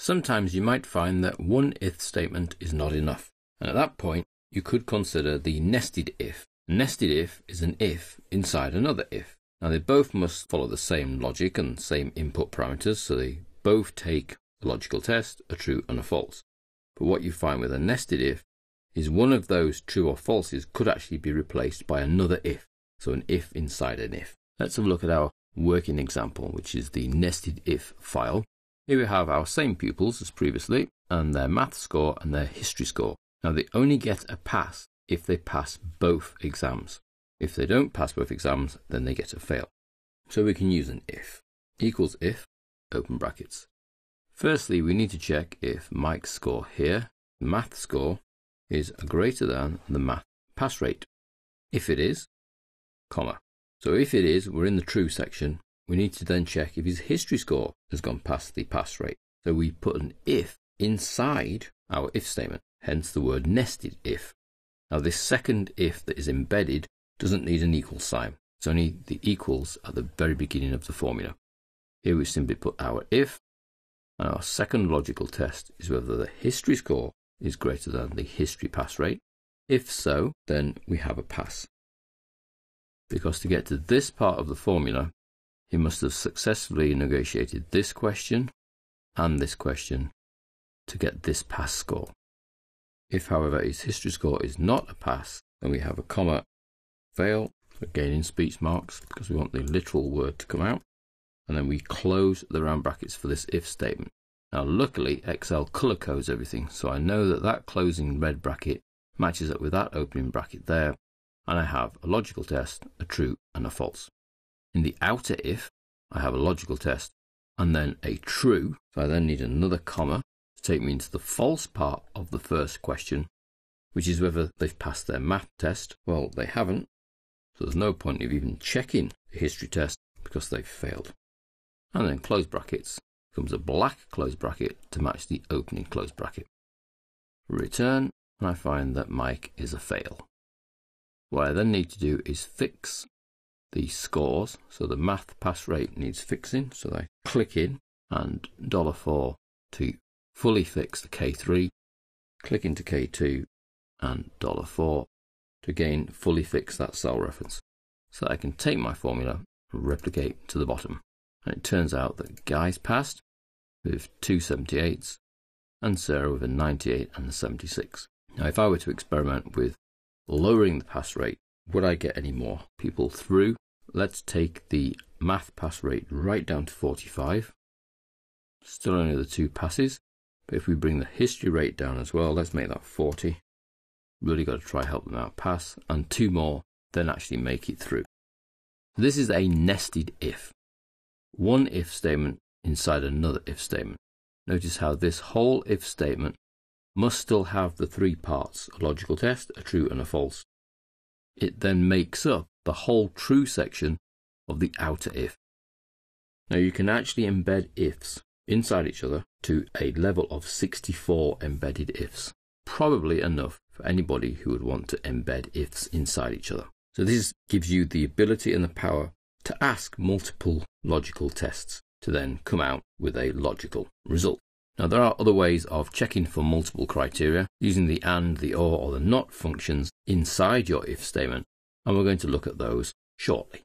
Sometimes you might find that one if statement is not enough, and at that point you could consider the nested if. A nested if is an if inside another if. Now they both must follow the same logic and same input parameters, so they both take a logical test, a true and a false. But what you find with a nested if is one of those true or falses could actually be replaced by another if, so an if inside an if. Let's have a look at our working example, which is the nested if file. Here we have our same pupils as previously, and their math score and their history score. Now they only get a pass if they pass both exams. If they don't pass both exams, then they get a fail. So we can use an if. Equals if, open brackets. Firstly, we need to check if Mike's score here, the math score, is greater than the math pass rate. If it is, comma. So if it is, we're in the true section. We need to then check if his history score has gone past the pass rate. So we put an if inside our if statement, hence the word nested if. Now this second if that is embedded doesn't need an equal sign. It's only the equals at the very beginning of the formula. Here we simply put our if, and our second logical test is whether the history score is greater than the history pass rate. If so, then we have a pass. Because to get to this part of the formula, he must have successfully negotiated this question and this question to get this pass score. If, however, his history score is not a pass, then we have a comma, fail, again in speech marks because we want the literal word to come out, and then we close the round brackets for this if statement. Now luckily Excel color codes everything, so I know that that closing red bracket matches up with that opening bracket there, and I have a logical test, a true and a false. In the outer if, I have a logical test and then a true, so I then need another comma to take me into the false part of the first question, which is whether they've passed their math test. Well, they haven't, so there's no point of even checking the history test because they've failed. And then close brackets becomes a black close bracket to match the opening close bracket. Return, and I find that Mike is a fail. What I then need to do is fix the scores, so the math pass rate needs fixing, so I click in and $4 to fully fix the K3, click into K2 and $4 to again fully fix that cell reference, so I can take my formula and replicate to the bottom. And it turns out that Guy's passed with 2 78s and Sarah with a 98 and a 76. Now if I were to experiment with lowering the pass rate, would I get any more people through? Let's take the math pass rate right down to 45. Still only the 2 passes, but if we bring the history rate down as well, let's make that 40. Really got to try help them out, pass, and 2 more, then actually make it through. This is a nested if. One if statement inside another if statement. Notice how this whole if statement must still have the 3 parts, a logical test, a true and a false. It then makes up the whole true section of the outer if. Now you can actually embed ifs inside each other to a level of 64 embedded ifs. Probably enough for anybody who would want to embed ifs inside each other. So this gives you the ability and the power to ask multiple logical tests to then come out with a logical result. Now there are other ways of checking for multiple criteria using the and, the or the not functions inside your if statement, and we're going to look at those shortly.